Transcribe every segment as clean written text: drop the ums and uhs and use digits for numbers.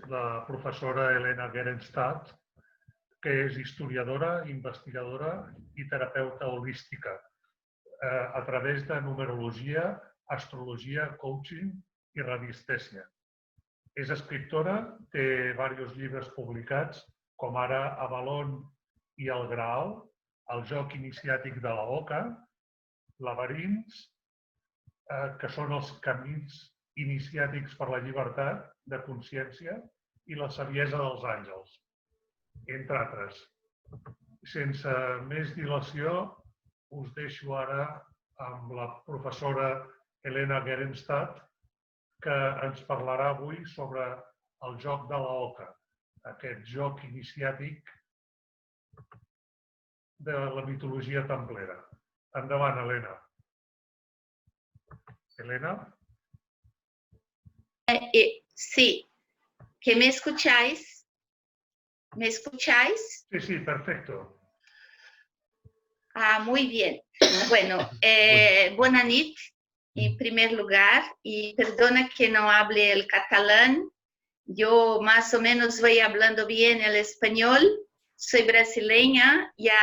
la professora Helena Gerenstadt, que és historiadora, investigadora i terapeuta holística a través de numerologia, astrologia, coaching i radiestèsia. És escriptora, té diversos llibres publicats, com ara Avalon i el Graal, El joc iniciàtic de la Oca, Laberints, que són els camins iniciàtics per la llibertat de consciència i la saviesa dels àngels, entre altres. Sense més dilació, us deixo ara amb la professora Helena Gerenstadt, que ens parlarà avui sobre el joc de la Oca, aquest joc iniciàtic de la mitologia templera. Endavant, Helena. Helena. Sí, ¿que me escucháis? ¿Me escucháis? Sí, sí, perfecto. Muy bien. Bueno, buena nit, en primer lugar, y perdona que no hable el catalán. Yo más o menos voy hablando bien el español. Soy brasileña, ya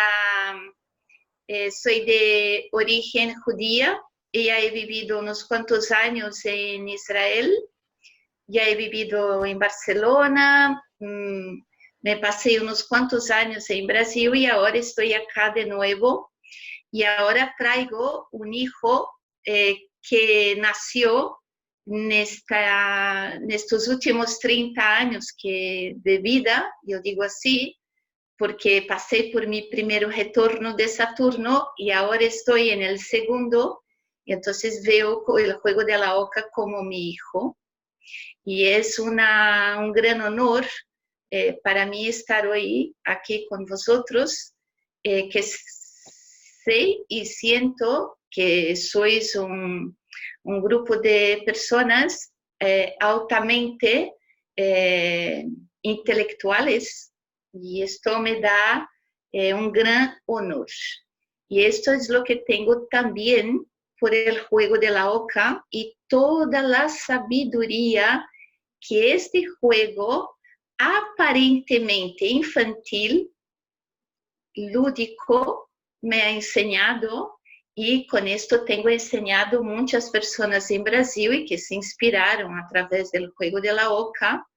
soy de origen judía y ya he vivido unos cuantos años en Israel. Ya he vivido en Barcelona, me pasé unos cuantos años en Brasil y ahora estoy acá de nuevo. Y ahora traigo un hijo que nació en estos últimos 30 años de vida, yo digo así, porque pasé por mi primer retorno de Saturno y ahora estoy en el segundo, y entonces veo el juego de la Oca como mi hijo. Y es un gran honor para mí estar hoy aquí con vosotros, que sé y siento que sois un grupo de personas altamente intelectuales, y esto me da un gran honor. Y esto es lo que tengo también por el juego de la Oca y toda la sabiduría que este juego aparentemente infantil, lúdico, me ha enseñado, y con esto tengo enseñado muchas personas en Brasil y que se inspiraron a través del juego de la Oca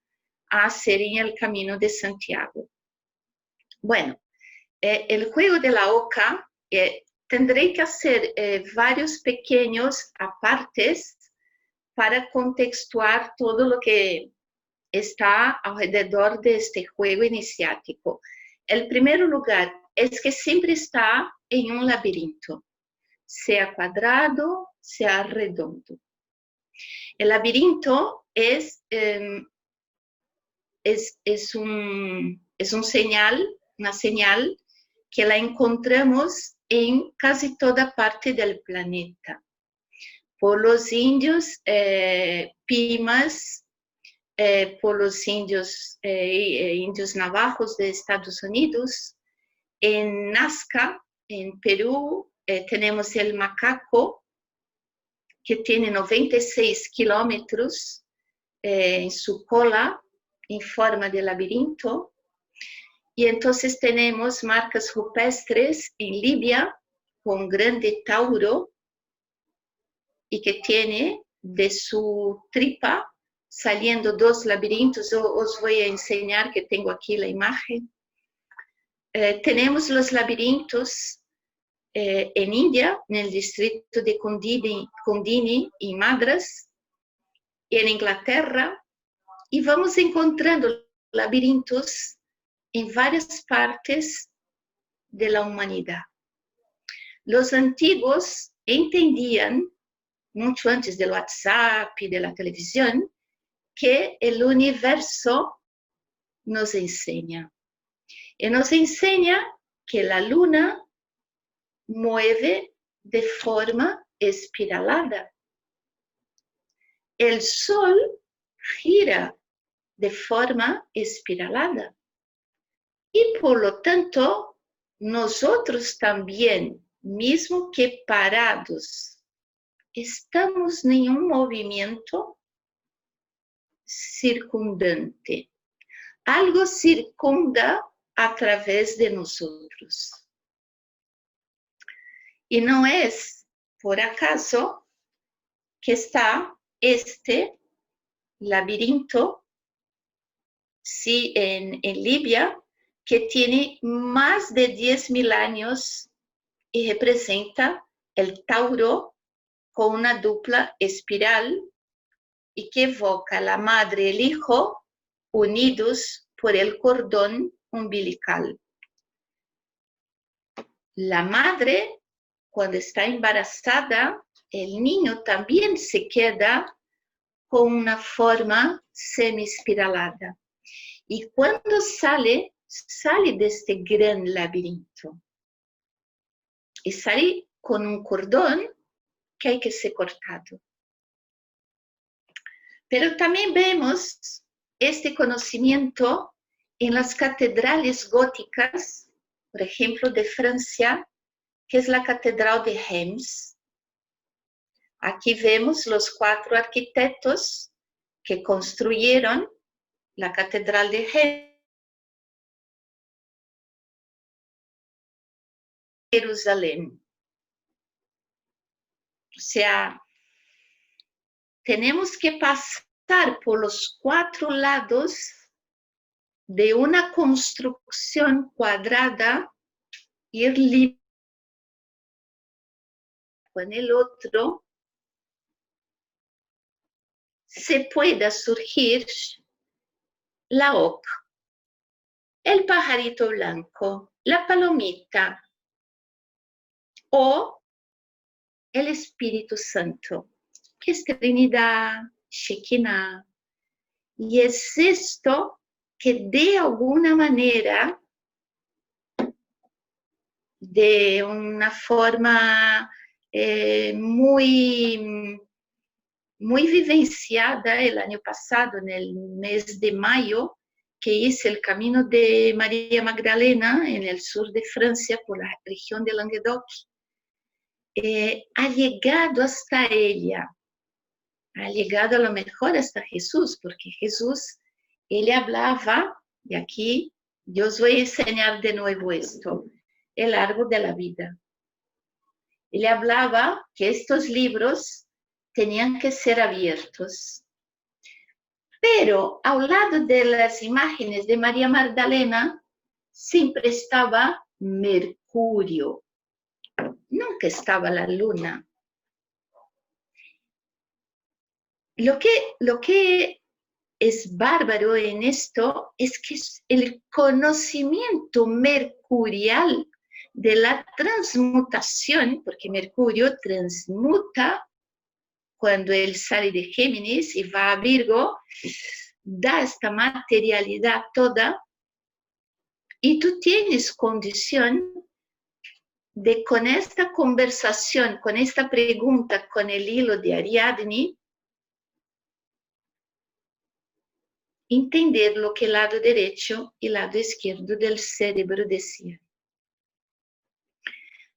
a hacer en el Camino de Santiago. Bueno, el juego de la Oca tendré que hacer varios pequeños apartes para contextuar todo lo que está alrededor de este juego iniciático. El primer lugar es que siempre está en un laberinto, sea cuadrado, sea redondo. El laberinto es una señal que la encontramos en casi toda parte del planeta. Por los indios Pimas, por los indios navajos de Estados Unidos. En Nazca, en Perú, tenemos el macaco, que tiene 96 kilómetros en su cola, en forma de laberinto. Y entonces tenemos marcas rupestres en Libia, con grande tauro, y que tiene de su tripa saliendo dos laberintos. Os voy a enseñar, que tengo aquí la imagen. Tenemos los laberintos en India, en el distrito de Condini y Madras, y en Inglaterra, y vamos encontrando laberintos en varias partes de la humanidad. Los antiguos entendían, mucho antes del WhatsApp y de la televisión, que el universo nos enseña. Y nos enseña que la luna mueve de forma espiralada. El sol gira de forma espiralada. Y por lo tanto, nosotros también, mismo que parados, estamos en un movimiento. circundante. Algo circunda a través de nosotros. Y no es por acaso que está este laberinto en Libia, que tiene más de 10.000 años y representa el Tauro con una dupla espiral y que evoca a la madre y el hijo unidos por el cordón umbilical. La madre, cuando está embarazada, el niño también se queda con una forma semi-espiralada. Y cuando sale de este gran laberinto. Y sale con un cordón que hay que ser cortado. Pero también vemos este conocimiento en las catedrales góticas, por ejemplo, de Francia, que es la Catedral de Reims. Aquí vemos los 4 arquitectos que construyeron la Catedral de Jerusalén. O sea, tenemos que pasar por los 4 lados de una construcción cuadrada, ir limpio con el otro, se pueda surgir la oca, el pajarito blanco, la palomita o el Espíritu Santo, que es Trinidad, Shekinah. Y es esto que de alguna manera, de una forma muy vivenciada el año pasado, en el mes de mayo, que hice el camino de María Magdalena en el sur de Francia, por la región de Languedoc, ha llegado hasta ella, ha llegado a lo mejor hasta Jesús, porque Jesús, él hablaba, y aquí yo os voy a enseñar de nuevo esto, el árbol de la vida. Él hablaba que estos libros tenían que ser abiertos. Pero al lado de las imágenes de María Magdalena siempre estaba Mercurio. Nunca estaba la luna. Lo que es bárbaro en esto es que el conocimiento mercurial de la transmutación, porque Mercurio transmuta cuando él sale de Géminis y va a Virgo, da esta materialidad toda, y tú tienes condición de, con esta conversación, con esta pregunta, con el hilo de Ariadne, entender lo que el lado derecho y el lado izquierdo del cerebro decían.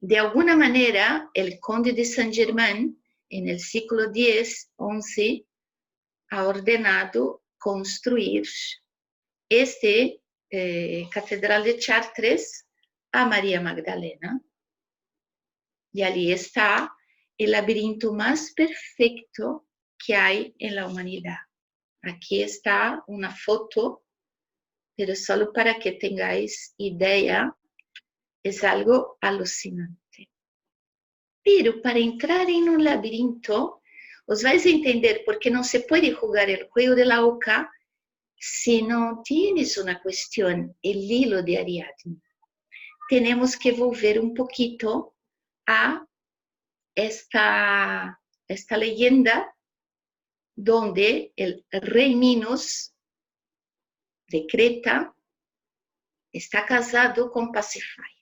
De alguna manera, el conde de Saint-Germain, en el siglo X-XI, ha ordenado construir Catedral de Chartres a María Magdalena. Y allí está el laberinto más perfecto que hay en la humanidad. Aquí está una foto, pero solo para que tengáis idea, es algo alucinante. Pero para entrar en un laberinto, os vais a entender por qué no se puede jugar el juego de la oca si no tienes una cuestión, el hilo de Ariadne. Tenemos que volver un poquito a esta leyenda donde el rey Minos de Creta está casado con Pasífae.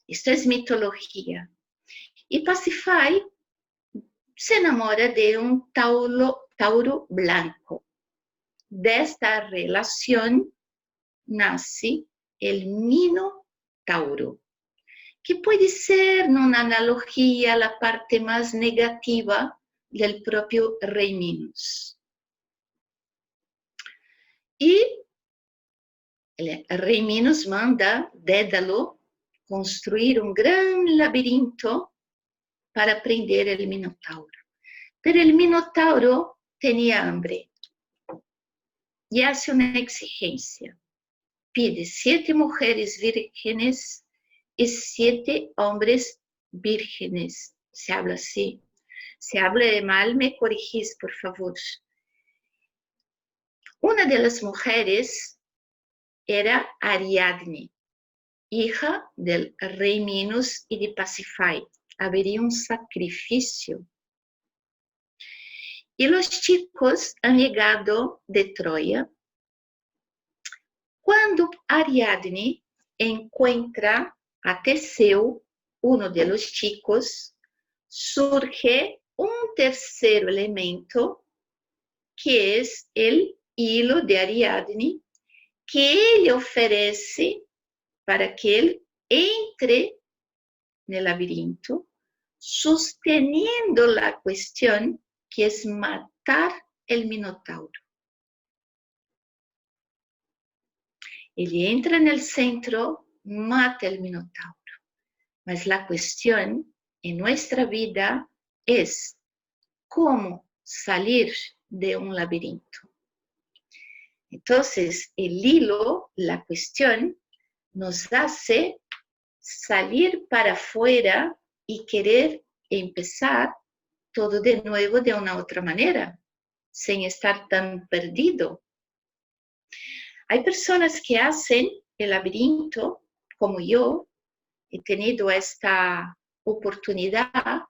Esto es mitología. Y Pasífae se enamora de un tauro blanco. De esta relación nace el Minotauro, que puede ser una analogía a la parte más negativa del propio rey Minos. Y el rey Minos manda Dédalo construir un gran laberinto para prender el Minotauro. Pero el Minotauro tenía hambre y hace una exigencia. Pide 7 mujeres vírgenes y 7 hombres vírgenes. Se habla así. Si habla mal, me corrigís, por favor. Una de las mujeres era Ariadne, hija del rey Minos y de Pasífae. Habría un sacrificio. Y los chicos han llegado de Troya. Cuando Ariadne encuentra a Teseo, uno de los chicos, surge un tercer elemento, que es el hilo de Ariadne, que él ofrece para que él entre en el laberinto, sosteniendo la cuestión que es matar el Minotauro. Él entra en el centro, mata el Minotauro. Mas la cuestión en nuestra vida es cómo salir de un laberinto. Entonces, el hilo, la cuestión, nos hace salir para afuera y querer empezar todo de nuevo de una otra manera, sin estar tan perdido. Hay personas que hacen el laberinto, como yo, he tenido esta oportunidad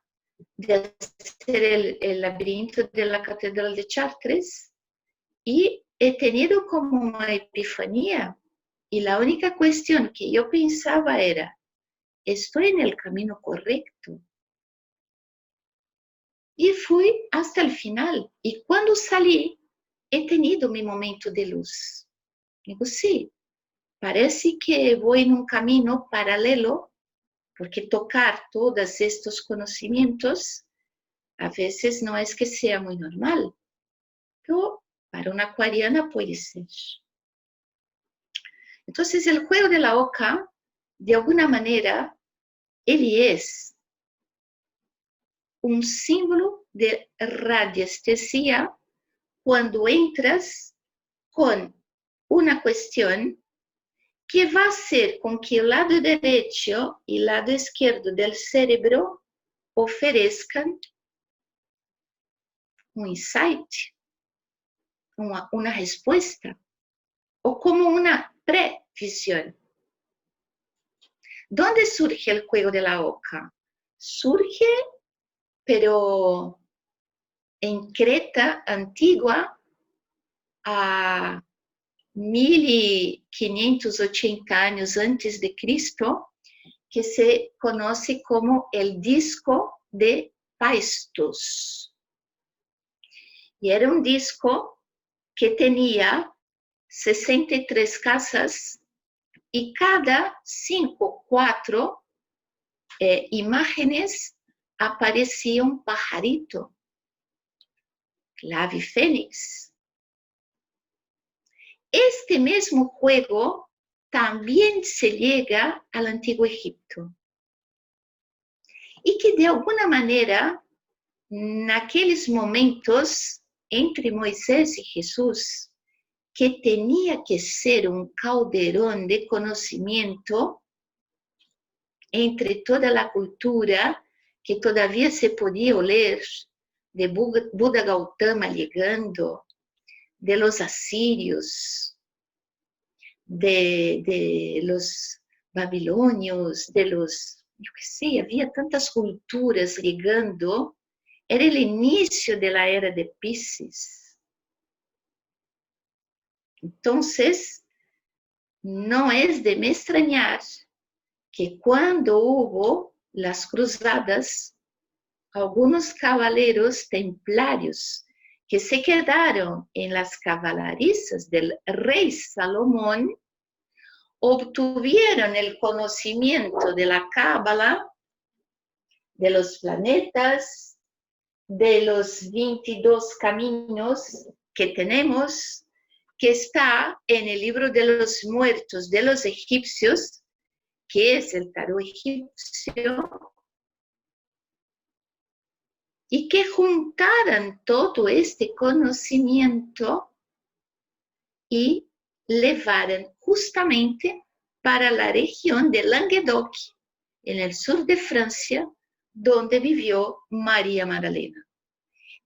de hacer el laberinto de la Catedral de Chartres y he tenido como una epifanía. Y la única cuestión que yo pensaba era, ¿estoy en el camino correcto? Y fui hasta el final. Y cuando salí, he tenido mi momento de luz. Digo, sí, parece que voy en un camino paralelo, porque tocar todos estos conocimientos a veces no es que sea muy normal, pero para una acuariana puede ser. Entonces, el juego de la oca, de alguna manera, él es un símbolo de radiestesia cuando entras con una cuestión que va a hacer con que el lado derecho y el lado izquierdo del cerebro ofrezcan un insight, una respuesta, o como una previsión. ¿Dónde surge el juego de la oca? Surge, pero en Creta antigua, a 1580 años antes de Cristo, que se conoce como el disco de Paestos. Y era un disco que tenía 63 casas y cada 5, 4 imágenes aparecía un pajarito, la ave fénix. Este mismo juego también se llega al Antiguo Egipto. Y que de alguna manera, en aquellos momentos entre Moisés y Jesús, que tenía que ser un calderón de conocimiento entre toda la cultura que todavía se podía oler, de Buda Gautama llegando, de los asirios, de los babilonios, de los, yo qué sé, había tantas culturas llegando, era el inicio de la era de Piscis. Entonces, no es de me extrañar que cuando hubo las cruzadas, algunos caballeros templarios que se quedaron en las caballerizas del rey Salomón, obtuvieron el conocimiento de la cábala, de los planetas, de los 22 caminos que tenemos, que está en el libro de los muertos de los egipcios, que es el tarot egipcio, y que juntaran todo este conocimiento y llevaran justamente para la región de Languedoc, en el sur de Francia, donde vivió María Magdalena.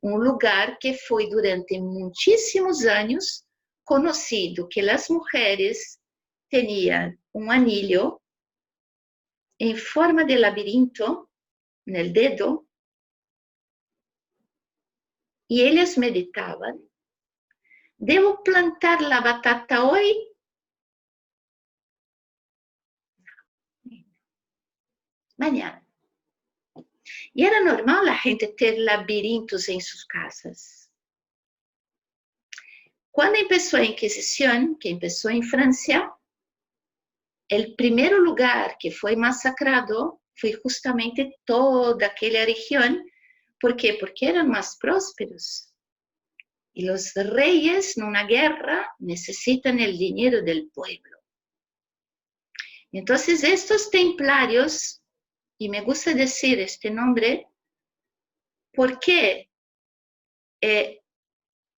Un lugar que fue durante muchísimos años conocido que las mujeres tenían un anillo en forma de laberinto en el dedo y ellas meditaban: ¿debo plantar la batata hoy? Mañana. Y era normal la gente tener laberintos en sus casas. Cuando empezó la Inquisición, que empezó en Francia, el primer lugar que fue masacrado fue justamente toda aquella región. ¿Por qué? Porque eran más prósperos. Y los reyes en una guerra necesitan el dinero del pueblo. Entonces estos templarios, y me gusta decir este nombre, porque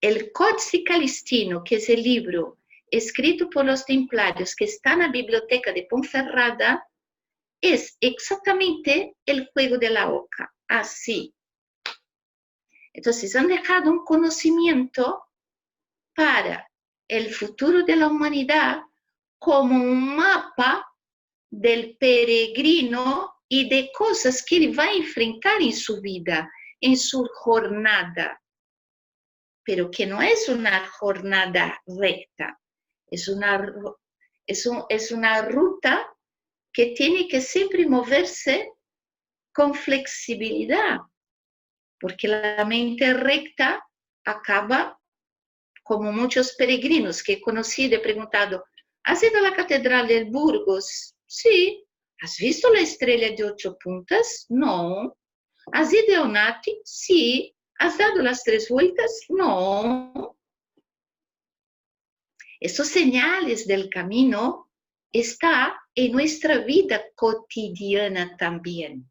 el Códice Calistino, que es el libro escrito por los templarios que está en la biblioteca de Ponferrada, es exactamente el juego de la oca, así. Entonces han dejado un conocimiento para el futuro de la humanidad como un mapa del peregrino y de cosas que él va a enfrentar en su vida, en su jornada, pero que no es una jornada recta, es una ruta que tiene que siempre moverse con flexibilidad, porque la mente recta acaba como muchos peregrinos que he conocido y he preguntado: ¿has ido a la Catedral de Burgos? Sí. ¿Has visto la estrella de 8 puntas? No. ¿Has ido a Onati? Sí. ¿Has dado las 3 vueltas? No. Estos señales del camino están en nuestra vida cotidiana también.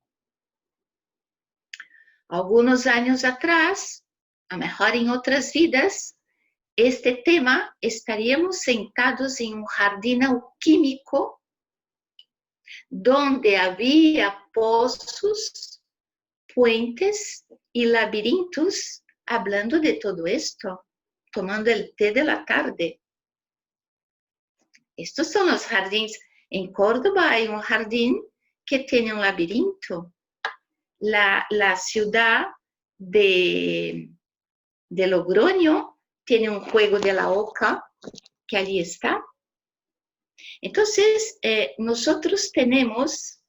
Algunos años atrás, a lo mejor en otras vidas, este tema estaríamos sentados en un jardín alquímico donde había pozos, puentes y laberintos hablando de todo esto, tomando el té de la tarde. Estos son los jardines. En Córdoba hay un jardín que tiene un laberinto. La ciudad de Logroño tiene un juego de la oca que allí está. Entonces, nosotros tenemos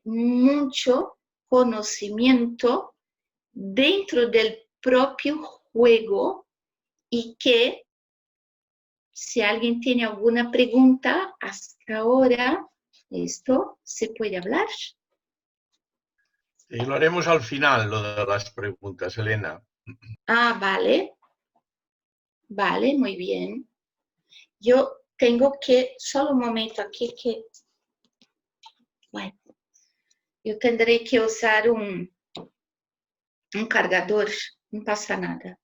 mucho conocimiento dentro del propio juego y que si alguien tiene alguna pregunta hasta ahora, esto se puede hablar. Y lo haremos al final, lo de las preguntas, Elena. Ah, vale. Vale, muy bien. Yo tengo que, solo un momento aquí que, bueno, yo tendré que usar un cargador, no pasa nada.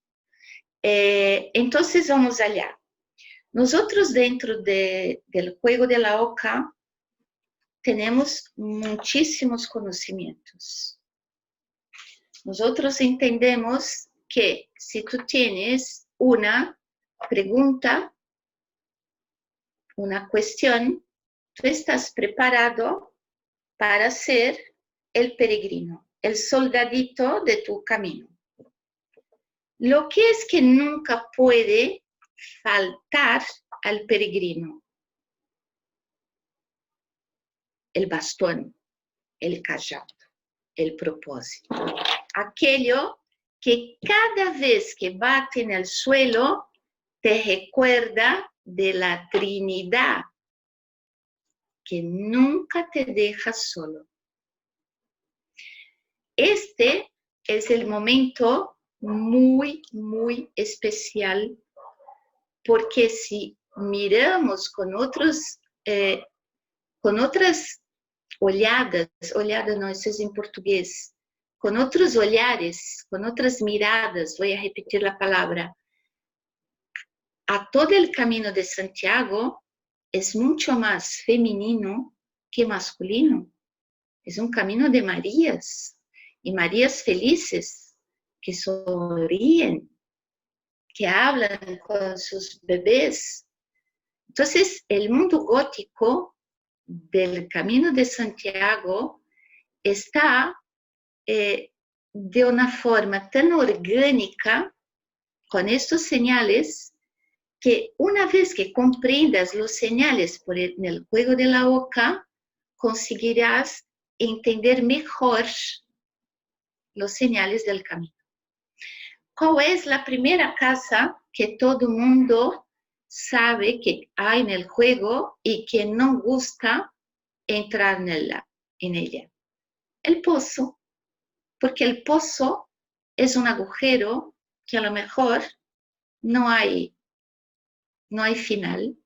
Entonces vamos allá. Nosotros dentro del juego de la oca tenemos muchísimos conocimientos. Nosotros entendemos que si tú tienes una pregunta, una cuestión, tú estás preparado para ser el peregrino, el soldadito de tu camino. Lo que es que nunca puede faltar al peregrino: el bastón, el cajado, el propósito. Aquello que cada vez que bate en el suelo te recuerda de la Trinidad, que nunca te deja solo. Este es el momento muy, muy especial porque si miramos con otras olhadas no, eso es en portugués, con otros olhares, con otras miradas, voy a repetir la palabra, a todo el camino de Santiago es mucho más femenino que masculino. Es un camino de Marías, y Marías felices, que sonríen, que hablan con sus bebés. Entonces, el mundo gótico del Camino de Santiago está de una forma tan orgánica, con estos señales, que una vez que comprendas los señales en el juego de la oca, conseguirás entender mejor los señales del camino. ¿Cuál es la primera casa que todo mundo sabe que hay en el juego y que no gusta entrar en ella? El pozo, porque el pozo es un agujero que a lo mejor no hay final,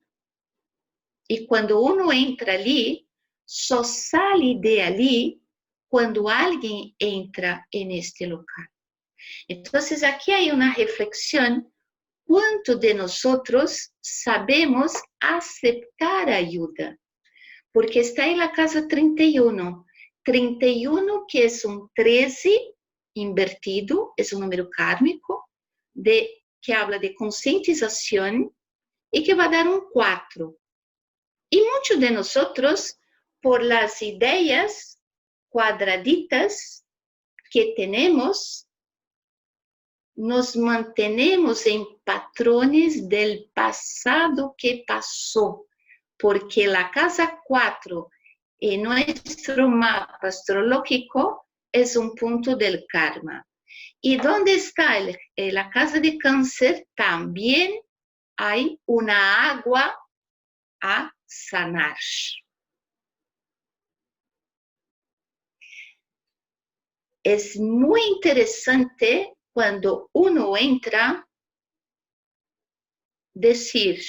y cuando uno entra allí, solo sale de allí cuando alguien entra en este local. Entonces aquí hay una reflexión, ¿cuánto de nosotros sabemos aceptar ayuda? Porque está en la casa 31, 31 que es un 13 invertido, es un número kármico, que habla de concientización y que va a dar un 4. Y muchos de nosotros, por las ideas cuadraditas que tenemos, nos mantenemos en patrones del pasado que pasó, porque la casa 4 en nuestro mapa astrológico es un punto del karma. Y donde está la casa de Cáncer, también hay una agua a sanar. Es muy interesante cuando uno entra, decir,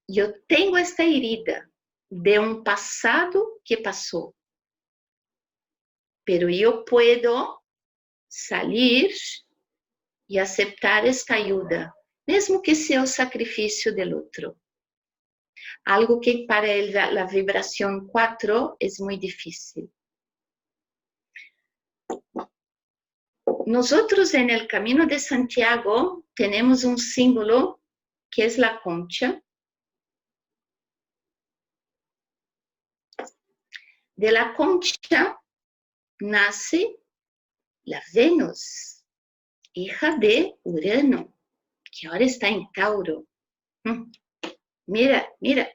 yo tengo esta herida de un pasado que pasó, pero yo puedo salir y aceptar esta ayuda, mesmo que sea el sacrificio del otro. Algo que para la vibración 4 es muy difícil. Nosotros en el Camino de Santiago tenemos un símbolo que es la concha. De la concha nace la Venus, hija de Urano, que ahora está en Tauro. Mira, mira.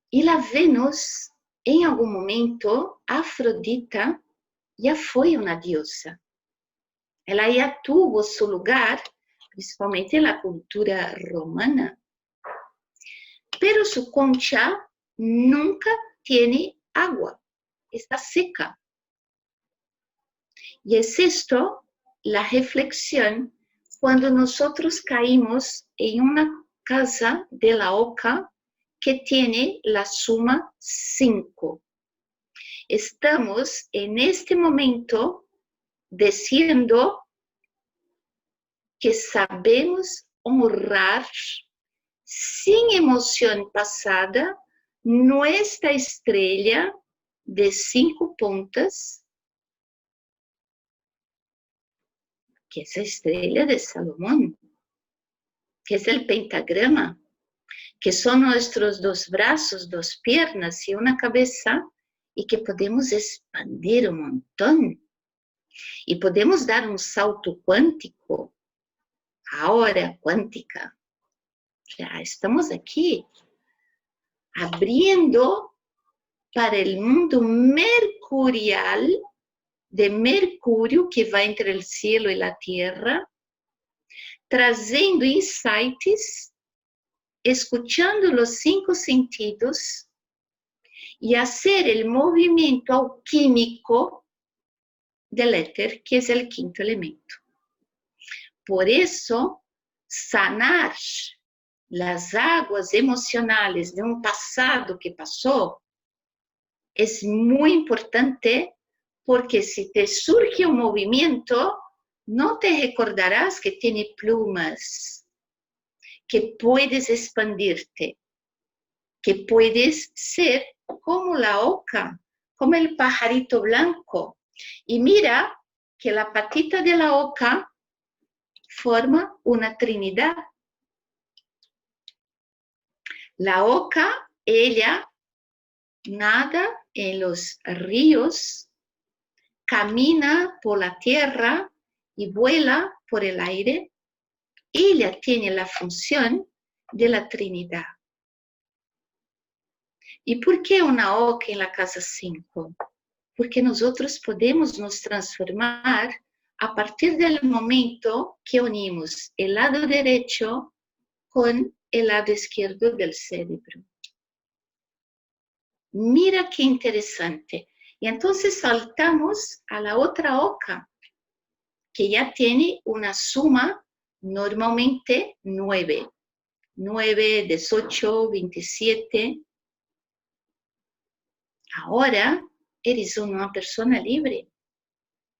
Y la Venus, en algún momento, Afrodita ya fue una diosa. Ela ya tuvo su lugar, principalmente en la cultura romana. Pero su concha nunca tiene agua, está seca. Y es esto la reflexión cuando nosotros caímos en una casa de la oca que tiene la suma 5. Estamos en este momento diciendo que sabemos honrar sin emoción pasada nuestra estrella de 5 puntas, que es la estrella de Salomón, que es el pentagrama, que son nuestros 2 brazos, 2 piernas y una cabeza, y que podemos expandir un montón. Y podemos dar un salto cuántico, ahora cuántica. Ya estamos aquí, abriendo para el mundo mercurial, de Mercurio que va entre el cielo y la tierra, trazendo insights, escuchando los 5 sentidos y hacer el movimiento alquímico del éter, que es el 5º elemento. Por eso, sanar las aguas emocionales de un pasado que pasó, es muy importante porque si te surge un movimiento, no te recordarás que tiene plumas, que puedes expandirte, que puedes ser como la oca, como el pajarito blanco. Y mira que la patita de la oca forma una trinidad. La oca, ella nada en los ríos, camina por la tierra y vuela por el aire. Ella tiene la función de la Trinidad. ¿Y por qué una oca en la casa 5? Porque nosotros podemos nos transformar a partir del momento que unimos el lado derecho con el lado izquierdo del cerebro. Mira qué interesante. Y entonces saltamos a la otra oca, que ya tiene una suma normalmente 9. 9, 18, 27. Ahora eres una persona libre.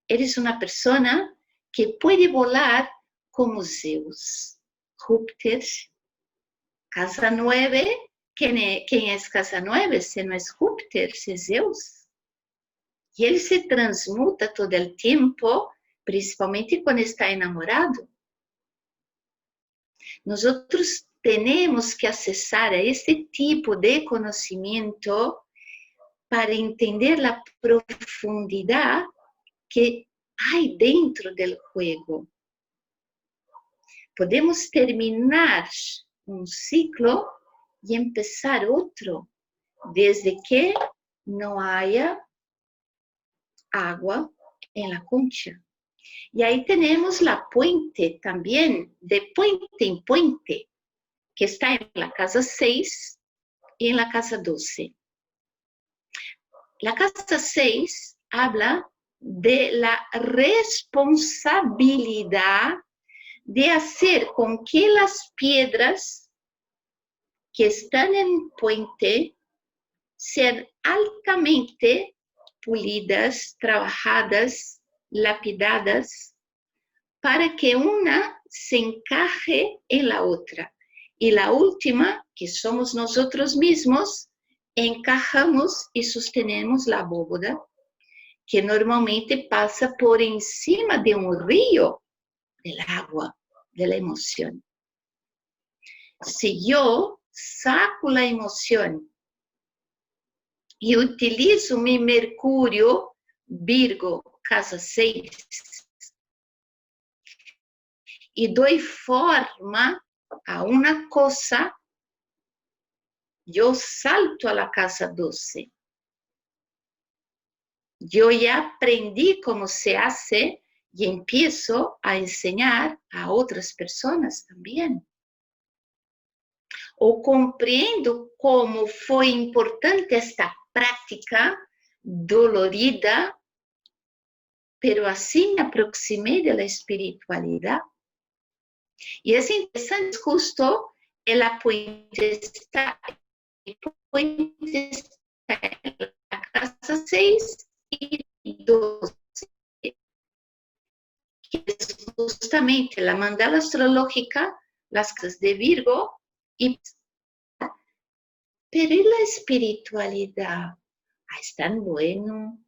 Eres una persona que puede volar como Zeus. Júpiter, casa 9. ¿Quién es casa 9? Si no es Júpiter, si es Zeus. Y él se transmuta todo el tiempo, principalmente cuando está enamorado. Nosotros tenemos que accesar a este tipo de conocimiento para entender la profundidad que hay dentro del juego. Podemos terminar un ciclo y empezar otro, desde que no haya agua en la concha. Y ahí tenemos la puente también, de puente en puente, que está en la casa 6 y en la casa 12. La casa 6 habla de la responsabilidad de hacer con que las piedras que están en puente sean altamente pulidas, trabajadas, lapidadas, para que una se encaje en la otra. Y la última, que somos nosotros mismos, encajamos y sostenemos la bóveda, que normalmente pasa por encima de un río del agua, de la emoción. Si yo saco la emoción y utilizo mi Mercurio, Virgo, casa 6, y doy forma a una cosa, yo salto a la casa 12. Yo ya aprendí cómo se hace y empiezo a enseñar a otras personas también. O comprendo cómo fue importante esta práctica dolorida, pero así me aproximé de la espiritualidad. Y es interesante, justo en la puente está en la casa 6 y 12, que es justamente la mandala astrológica, las casas de Virgo, pero ¿y la espiritualidad? Es tan bueno.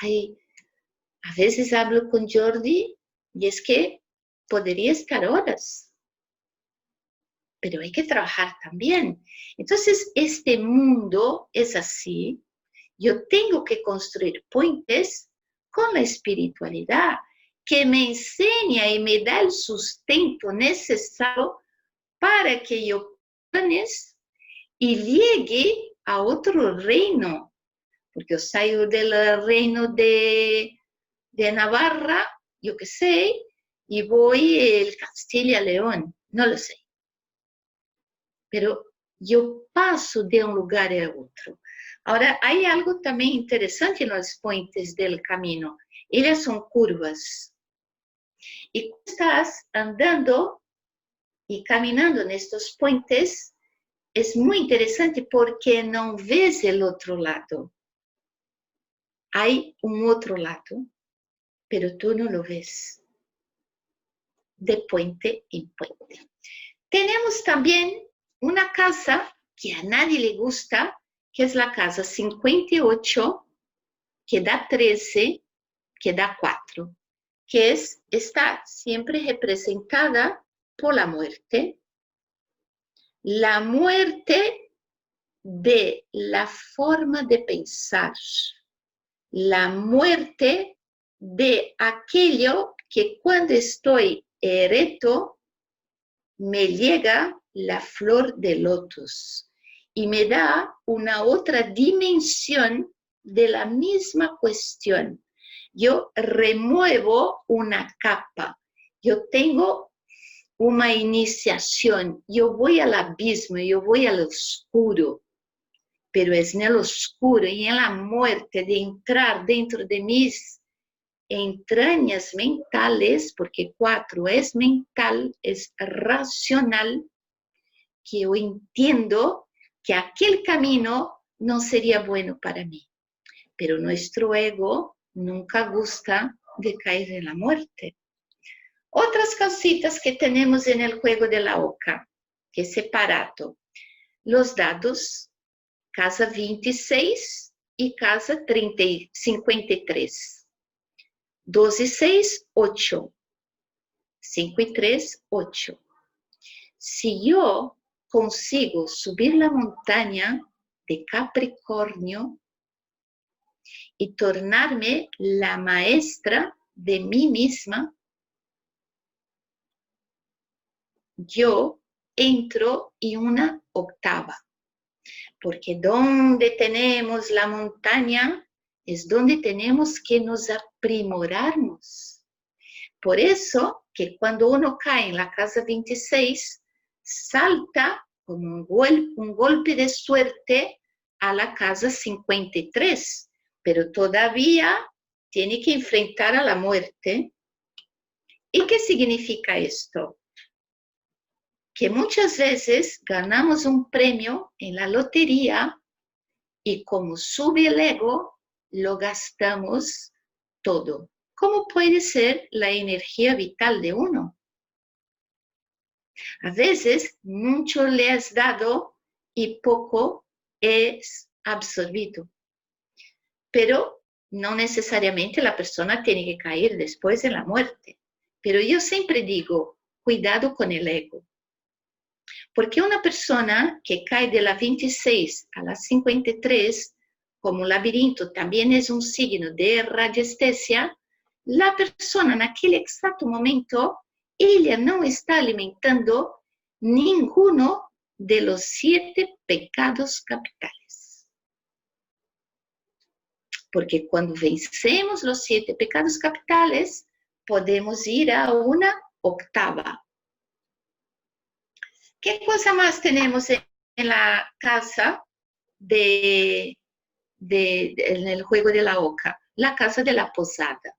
A veces hablo con Jordi y es que podría estar horas, pero hay que trabajar también. Entonces, este mundo es así. Yo tengo que construir puentes con la espiritualidad que me enseña y me da el sustento necesario para que yo planes y llegue a otro reino. Porque yo salgo del reino de Navarra, yo qué sé, y voy al Castilla y León, no lo sé. Pero yo paso de un lugar a otro. Ahora, hay algo también interesante en los puentes del camino. Ellas son curvas. Y estás andando y caminando en estos puentes es muy interesante porque no ves el otro lado. Hay un otro lado, pero tú no lo ves. De puente en puente. Tenemos también una casa que a nadie le gusta, que es la casa 58, que da 13, que da 4, que está siempre representada por la muerte de la forma de pensar, la muerte de aquello que cuando estoy erecto me llega la flor de lotus y me da una otra dimensión de la misma cuestión. Yo remuevo una capa, yo tengo una iniciación, yo voy al abismo, yo voy al oscuro, pero es en el oscuro y en la muerte de entrar dentro de mis entrañas mentales, porque 4 es mental, es racional, que yo entiendo que aquel camino no sería bueno para mí. Pero nuestro ego nunca gusta de caer en la muerte. Otras cositas que tenemos en el juego de la oca, que es separado. Los dados, casa 26 y casa 53. 2 y 6, 8. 5 y 3, 8. Si yo consigo subir la montaña de Capricornio y tornarme la maestra de mí misma, yo entro en una octava. Porque donde tenemos la montaña es donde tenemos que nos aprimorarnos. Por eso que cuando uno cae en la casa 26, salta como un golpe de suerte a la casa 53, pero todavía tiene que enfrentar a la muerte. ¿Y qué significa esto? Que muchas veces ganamos un premio en la lotería y como sube el ego, lo gastamos todo. ¿Cómo puede ser la energía vital de uno? A veces mucho le has dado y poco es absorbido. Pero no necesariamente la persona tiene que caer después de la muerte. Pero yo siempre digo, cuidado con el ego. Porque una persona que cae de la 26 a la 53, como laberinto también es un signo de radiestesia, la persona en aquel exacto momento, ella no está alimentando ninguno de los 7 pecados capitales. Porque cuando vencemos los 7 pecados capitales, podemos ir a una octava. ¿Qué cosa más tenemos en la casa en el juego de la oca? La casa de la posada.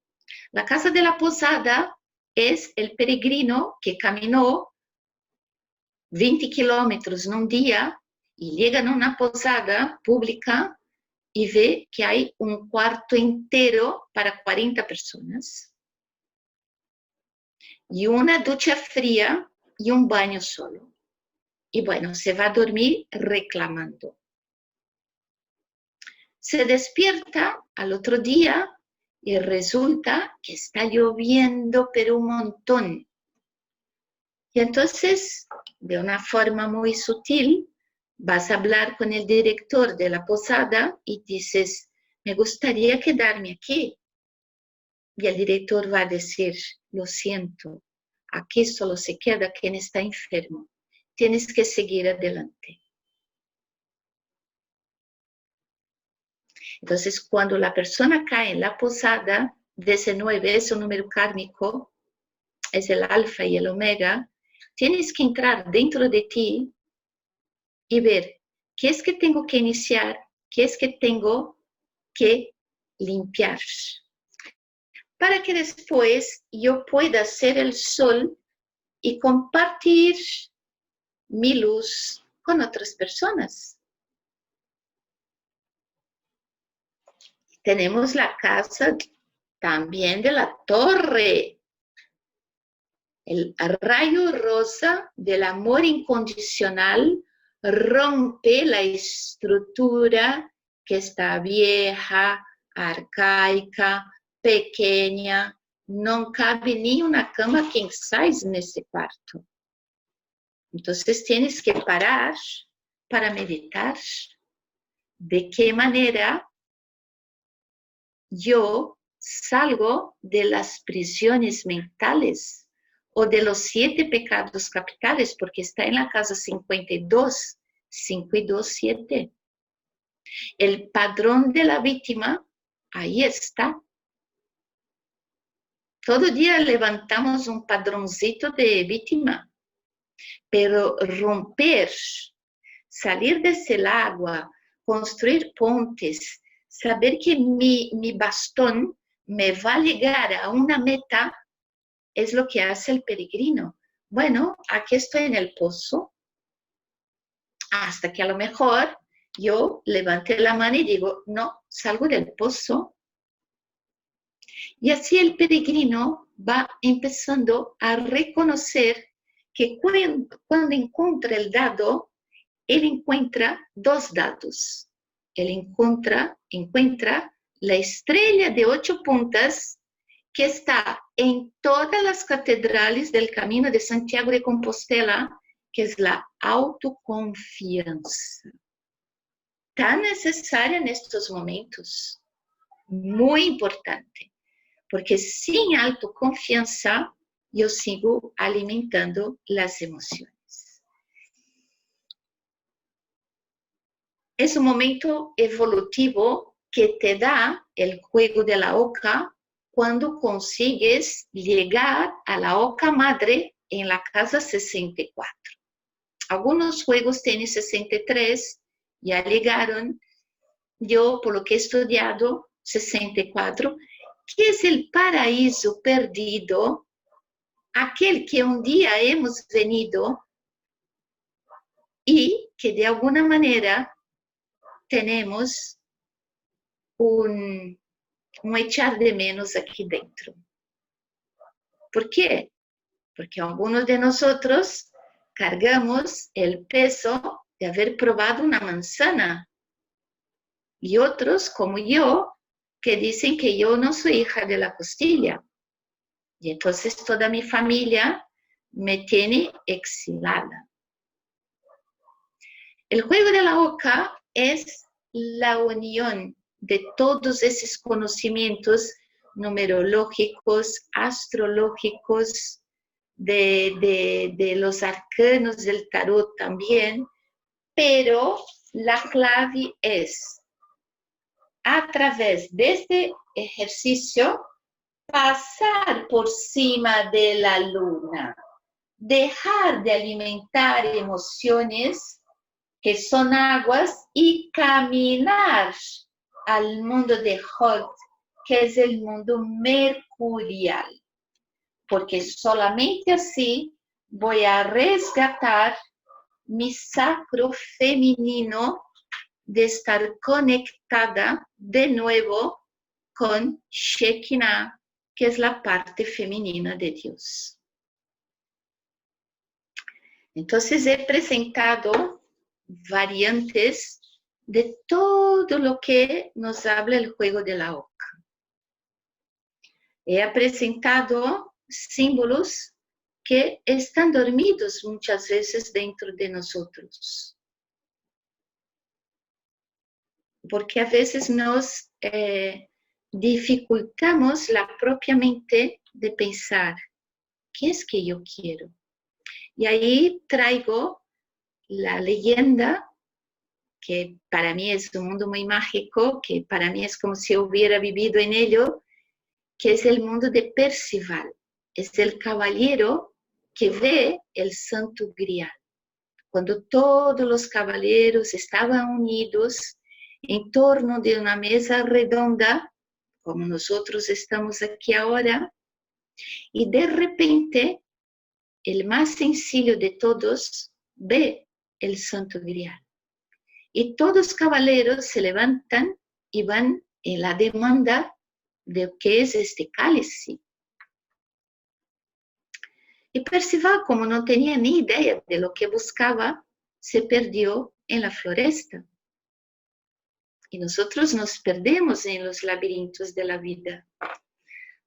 La casa de la posada es el peregrino que caminó 20 kilómetros en un día y llega a una posada pública y ve que hay un cuarto entero para 40 personas y una ducha fría y un baño solo. Y bueno, se va a dormir reclamando. Se despierta al otro día y resulta que está lloviendo, pero un montón. Y entonces, de una forma muy sutil, vas a hablar con el director de la posada y dices, me gustaría quedarme aquí. Y el director va a decir, lo siento, aquí solo se queda quien está enfermo. Tienes que seguir adelante. Entonces, cuando la persona cae en la posada, DC9 es un número kármico, es el alfa y el omega, tienes que entrar dentro de ti y ver qué es que tengo que iniciar, qué es que tengo que limpiar. Para que después yo pueda ser el sol y compartir mi luz con otras personas. Tenemos la casa también de la torre. El rayo rosa del amor incondicional rompe la estructura que está vieja, arcaica, pequeña. No cabe ni una cama king size en ese cuarto. Entonces tienes que parar para meditar. ¿De qué manera yo salgo de las prisiones mentales o de los 7 pecados capitales? Porque está en la casa 52, 527. El padrón de la víctima, ahí está. Todo día levantamos un padroncito de víctima, pero romper, salir de ese agua, construir puentes, saber que mi bastón me va a llegar a una meta, es lo que hace el peregrino. Bueno, aquí estoy en el pozo, hasta que a lo mejor yo levante la mano y digo, no, salgo del pozo. Y así el peregrino va empezando a reconocer que cuando encuentra el dado, él encuentra 2 dados. Él encuentra la estrella de 8 puntas que está en todas las catedrales del Camino de Santiago de Compostela, que es la autoconfianza. Tan necesaria en estos momentos. Muy importante. Porque sin autoconfianza, yo sigo alimentando las emociones. Es un momento evolutivo que te da el juego de la oca cuando consigues llegar a la oca madre en la casa 64. Algunos juegos tienen 63, ya llegaron. Yo, por lo que he estudiado, 64, que es el paraíso perdido, aquel que un día hemos venido y que de alguna manera tenemos un echar de menos aquí dentro. ¿Por qué? Porque algunos de nosotros cargamos el peso de haber probado una manzana y otros, como yo, que dicen que yo no soy hija de la costilla. Y entonces toda mi familia me tiene exilada. El juego de la oca es la unión de todos esos conocimientos numerológicos, astrológicos, de los arcanos del tarot también, pero la clave es, a través de este ejercicio, pasar por cima de la luna, dejar de alimentar emociones que son aguas y caminar al mundo de Hod, que es el mundo mercurial. Porque solamente así voy a rescatar mi sacro femenino de estar conectada de nuevo con Shekinah, que es la parte femenina de Dios. Entonces he presentado variantes de todo lo que nos habla el juego de la oca. He presentado símbolos que están dormidos muchas veces dentro de nosotros. Porque a veces nos dificultamos la propia mente de pensar, ¿qué es que yo quiero? Y ahí traigo la leyenda, que para mí es un mundo muy mágico, que para mí es como si hubiera vivido en ello, que es el mundo de Percival. Es el caballero que ve el Santo Grial. Cuando todos los caballeros estaban unidos en torno de una mesa redonda, como nosotros estamos aquí ahora, y de repente el más sencillo de todos ve el Santo Grial. Y todos los caballeros se levantan y van en la demanda de qué es este cáliz. Y Percival, como no tenía ni idea de lo que buscaba, se perdió en la floresta. Y nosotros nos perdemos en los laberintos de la vida.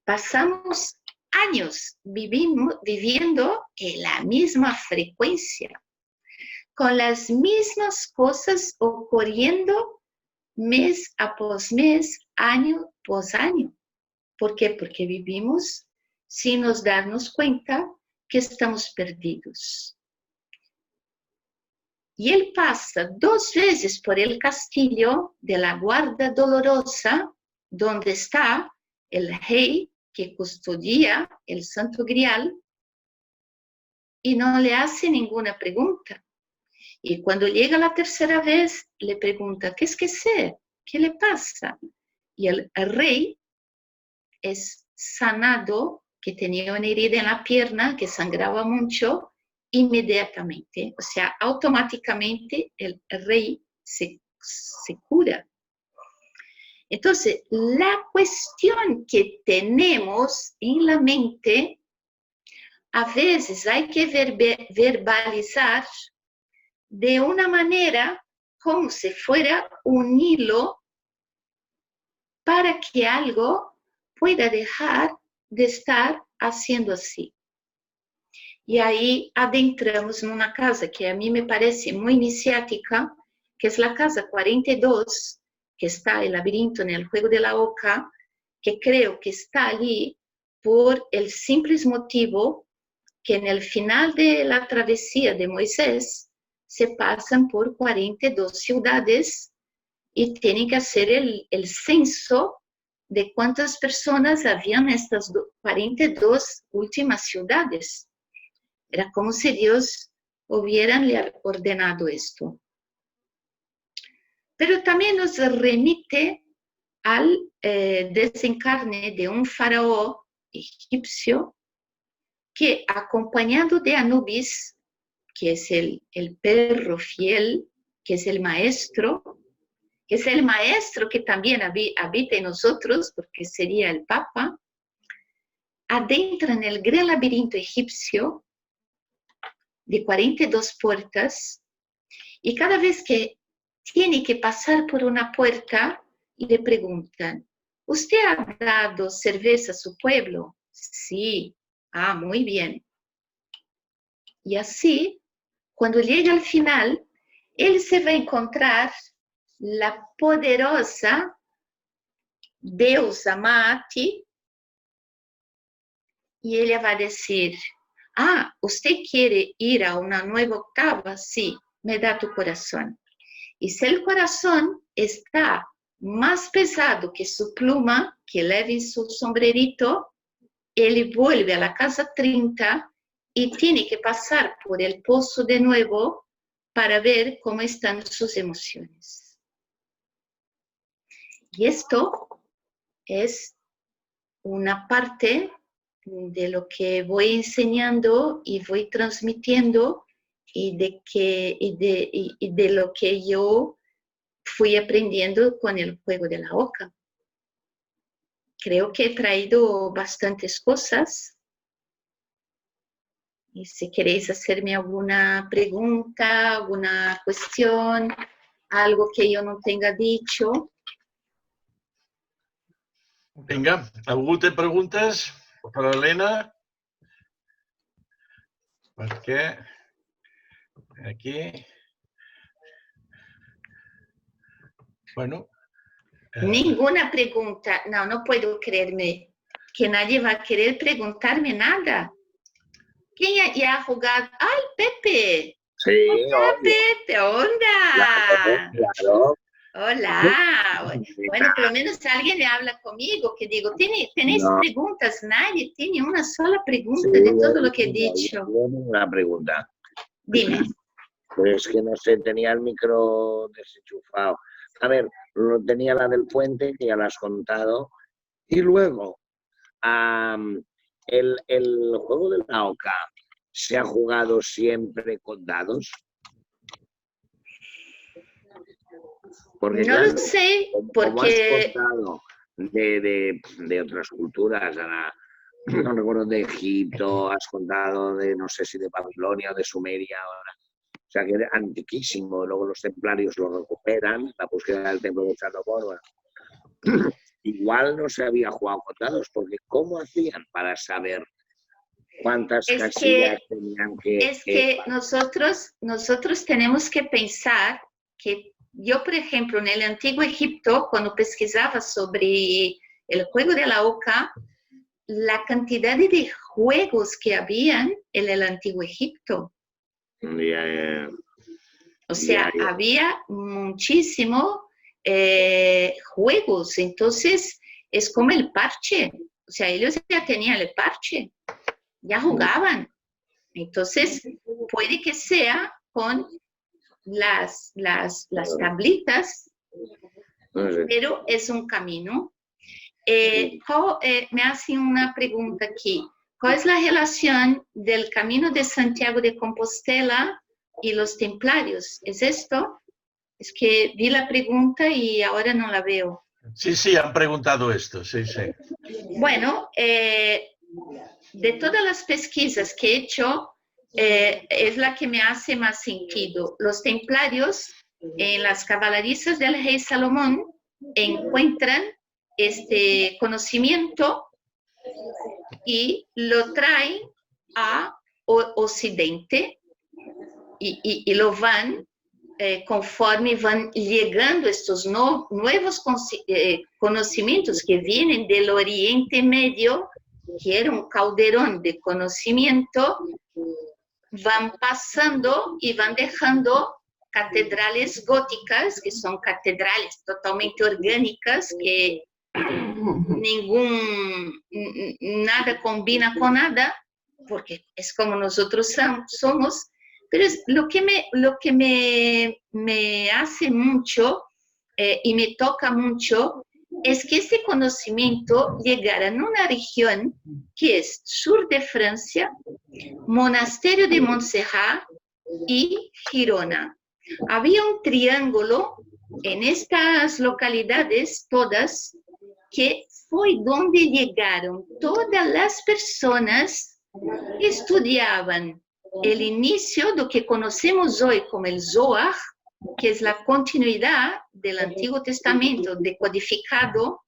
Pasamos años viviendo en la misma frecuencia, con las mismas cosas ocurriendo mes após mes, año por año. ¿Por qué? Porque vivimos sin nos darnos cuenta que estamos perdidos. Y él pasa 2 veces por el castillo de la Guarda Dolorosa, donde está el rey que custodia el Santo Grial, y no le hace ninguna pregunta. Y cuando llega la tercera vez, le pregunta, ¿qué es que sé? ¿Qué le pasa? Y el rey es sanado, que tenía una herida en la pierna, que sangraba mucho, inmediatamente. O sea, automáticamente el rey se cura. Entonces, la cuestión que tenemos en la mente, a veces hay que verbalizar de una manera como si fuera un hilo para que algo pueda dejar de estar haciendo así. Y ahí adentramos en una casa que a mí me parece muy iniciática, que es la casa 42, que está el laberinto en el juego de la oca, que creo que está allí por el simple motivo que en el final de la travesía de Moisés se pasan por 42 ciudades y tienen que hacer el censo de cuántas personas habían en estas 42 últimas ciudades. Era como si Dios hubiera ordenado esto. Pero también nos remite al desencarne de un faraón egipcio que, acompañado de Anubis, que es el perro fiel, que es el maestro que también habita en nosotros, porque sería el Papa, adentra en el gran laberinto egipcio de 42 puertas, y cada vez que tiene que pasar por una puerta, le preguntan, ¿usted ha dado cerveza a su pueblo? Sí. Ah, muy bien. Y así, cuando llega al final, él se va a encontrar la poderosa deusa Maati, y ella va a decir, ah, ¿usted quiere ir a una nueva octava? Sí, me da tu corazón. Y si el corazón está más pesado que su pluma, que lleva en su sombrerito, él vuelve a la casa 30 y tiene que pasar por el pozo de nuevo para ver cómo están sus emociones. Y esto es una parte de lo que voy enseñando y voy transmitiendo y de lo que yo fui aprendiendo con el juego de la oca. Creo que he traído bastantes cosas. Y si queréis hacerme alguna pregunta, alguna cuestión, algo que yo no tenga dicho. Vinga, algú té preguntes per a l'Helena? Perquè aquí... Bueno... Ninguna pregunta. No, no puedo creerme que nadie va a querer preguntarme nada. ¿Quién ya ha jugado? ¡Ay, Pepe! Sí, Hola, Pepe, onda. claro. Hola. Bueno, por lo menos alguien le habla conmigo, que digo, ¿tenéis No. preguntas? Nadie tiene una sola pregunta Sí, de todo lo que he dicho. Yo tengo una pregunta. Dime. Pues es que no sé, tenía el micro desenchufado. A ver, tenía la del puente, que ya la has contado. Y luego, el juego de la oca, se ha jugado siempre con dados? Porque, No claro, lo sé, como has porque contado de otras culturas, ahora no recuerdo, de Egipto, has contado de, no sé si de Babilonia o de Sumeria, ahora. O sea, que era antiquísimo. Luego los templarios lo recuperan, la búsqueda del templo de Chaloborba. Igual no se había jugado con dados, porque ¿cómo hacían para saber cuántas es casillas que, tenían es que nosotros tenemos que pensar que yo, por ejemplo, en el Antiguo Egipto, cuando pesquisaba sobre el juego de la oca, la cantidad de juegos que habían en el Antiguo Egipto. O sea, había muchísimo juegos. Entonces, es como el parche. O sea, ellos ya tenían el parche, ya jugaban. Entonces, puede que sea con las tablitas, pero es un camino. Me hacen una pregunta aquí. ¿Cuál es la relación del Camino de Santiago de Compostela y los templarios? ¿Es esto? Es que vi la pregunta y ahora no la veo. Sí, han preguntado esto, sí. Bueno, de todas las pesquisas que he hecho, es la que me hace más sentido. Los templarios en las caballerizas del rey Salomón encuentran este conocimiento y lo traen a Occidente y lo van, conforme van llegando estos nuevos conocimientos que vienen del Oriente Medio, que era un calderón de conocimiento, van pasando y van dejando catedrales góticas, que son catedrales totalmente orgánicas, que nada combina con nada, porque es como nosotros somos, pero es lo que me hace mucho y me toca mucho es que este conocimiento llegara en una región que es sur de Francia, Monasterio de Montserrat y Girona. Había un triángulo en estas localidades todas que fue donde llegaron todas las personas que estudiaban el inicio de lo que conocemos hoy como el Zohar, que es la continuidad del Antiguo Testamento decodificado.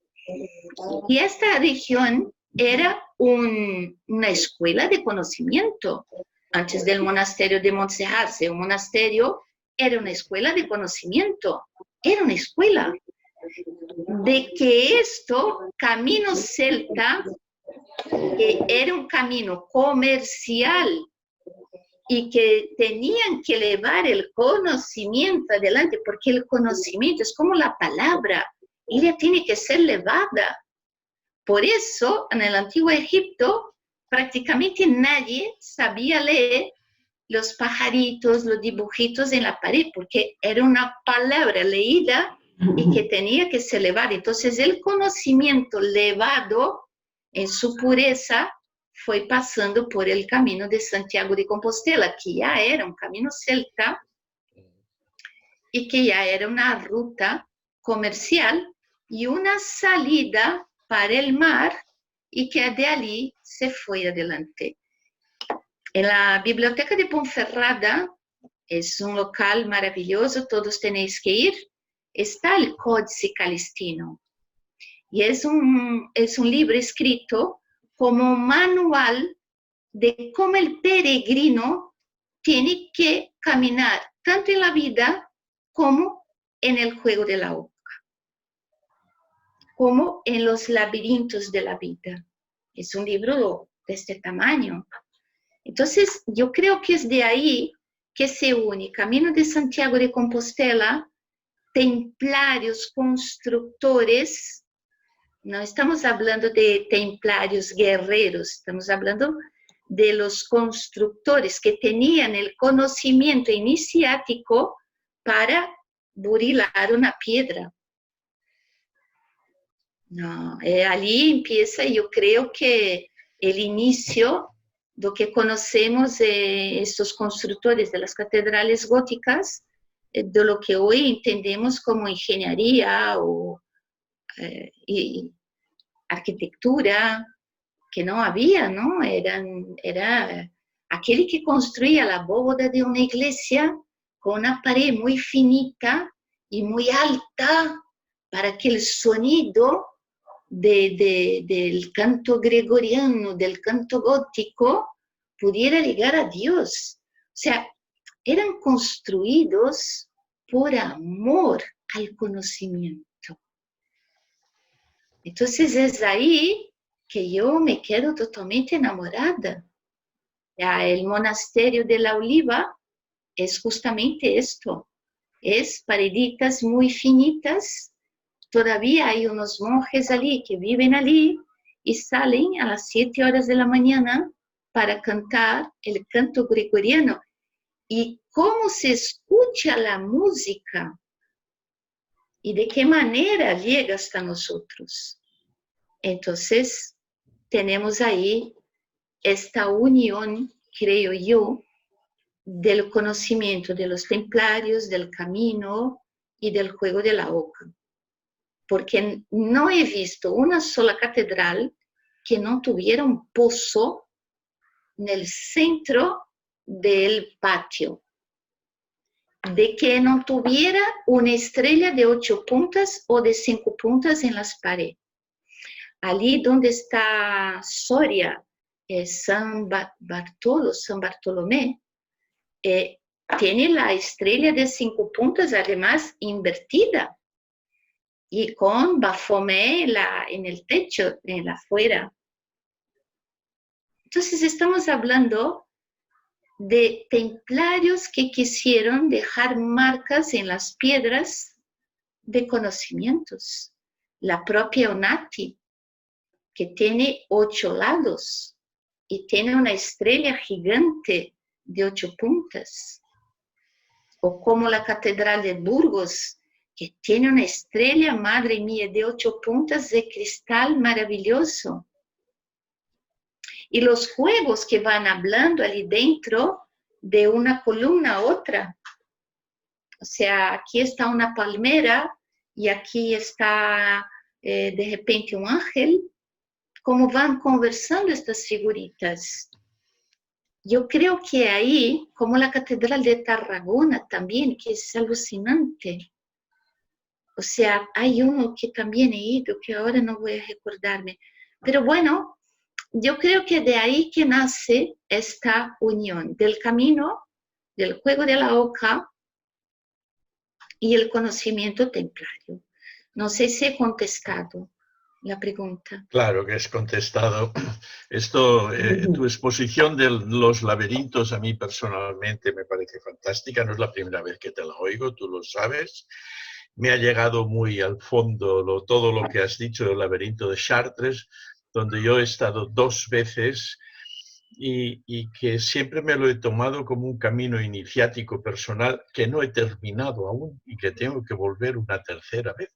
Y esta región era una escuela de conocimiento. Antes del monasterio de Montserrat, un monasterio era una escuela de conocimiento, era una escuela. De que esto, camino celta, que era un camino comercial y que tenían que llevar el conocimiento adelante, porque el conocimiento es como la palabra, ella tiene que ser llevada. Por eso, en el Antiguo Egipto, prácticamente nadie sabía leer los pajaritos, los dibujitos en la pared, porque era una palabra leída y que tenía que ser elevada. Entonces, el conocimiento elevado en su pureza fue pasando por el camino de Santiago de Compostela, que ya era un camino celta y que ya era una ruta comercial y una salida para el mar y que de allí se fue adelante. En la Biblioteca de Ponferrada, es un local maravilloso, todos tenéis que ir, está el Códice Calistino. Y es un libro escrito como manual de cómo el peregrino tiene que caminar, tanto en la vida como en el juego de la oca, como en los laberintos de la vida. Es un libro de este tamaño. Entonces, yo creo que es de ahí que se une Camino de Santiago de Compostela, templarios constructores. No estamos hablando de templarios guerreros, estamos hablando de los constructores que tenían el conocimiento iniciático para burilar una piedra. No, allí empieza, yo creo que el inicio do que conocemos estos constructores de las catedrales góticas, de lo que hoy entendemos como ingeniería o y arquitectura, que no había, ¿no? Era aquel que construía la bóveda de una iglesia con una pared muy finita y muy alta para que el sonido del canto gregoriano, del canto gótico, pudiera llegar a Dios. O sea, eran construidos por amor al conocimiento. Entonces es ahí que yo me quedo totalmente enamorada. Ya, el monasterio de la Oliva es justamente esto, es pareditas muy finitas. Todavía hay unos monjes allí que viven allí y salen a las 7 horas de la mañana para cantar el canto gregoriano. Y cómo se escucha la música y de qué manera llega hasta nosotros. Entonces, tenemos ahí esta unión, creo yo, del conocimiento de los templarios, del camino y del juego de la oca. Porque no he visto una sola catedral que no tuviera un pozo en el centro del patio, de que no tuviera una estrella de 8 puntas o de 5 puntas en las paredes. Allí donde está Soria, San Bartolomé, tiene la estrella de 5 puntas, además invertida, y con Baphomet en el techo, en afuera. Entonces estamos hablando de templarios que quisieron dejar marcas en las piedras de conocimientos. La propia Onati, que tiene 8 lados y tiene una estrella gigante de 8 puntas. O como la Catedral de Burgos, que tiene una estrella, madre mía, de 8 puntas de cristal maravilloso. Y los juegos que van hablando allí dentro de una columna a otra. O sea, aquí está una palmera y aquí está de repente un ángel. Cómo van conversando estas figuritas. Yo creo que ahí, como la Catedral de Tarragona también, que es alucinante. O sea, hay uno que también he ido, que ahora no voy a recordarme. Pero bueno, yo creo que de ahí que nace esta unión del camino, del juego de la oca y el conocimiento templario. No sé si he contestado la pregunta. Claro que es contestado. Esto, tu exposición de los laberintos a mí personalmente me parece fantástica. No es la primera vez que te la oigo, tú lo sabes. Me ha llegado muy al fondo todo lo que has dicho del laberinto de Chartres, donde yo he estado 2 veces y que siempre me lo he tomado como un camino iniciático personal que no he terminado aún y que tengo que volver una tercera vez.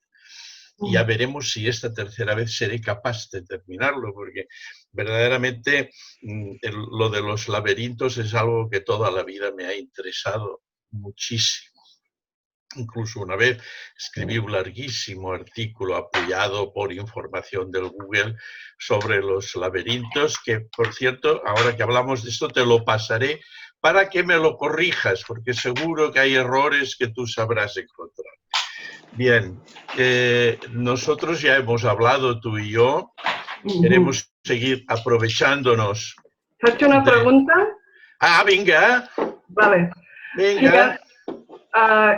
Y ya veremos si esta tercera vez seré capaz de terminarlo, porque verdaderamente lo de los laberintos es algo que toda la vida me ha interesado muchísimo. Incluso una vez escribí un larguísimo artículo apoyado por información del Google sobre los laberintos, que por cierto, ahora que hablamos de esto, te lo pasaré para que me lo corrijas, porque seguro que hay errores que tú sabrás encontrar. Bien, nosotros ya hemos hablado, tú y yo, queremos seguir aprovechándonos. ¿Has hecho una pregunta? Ah, venga. Vale. Venga.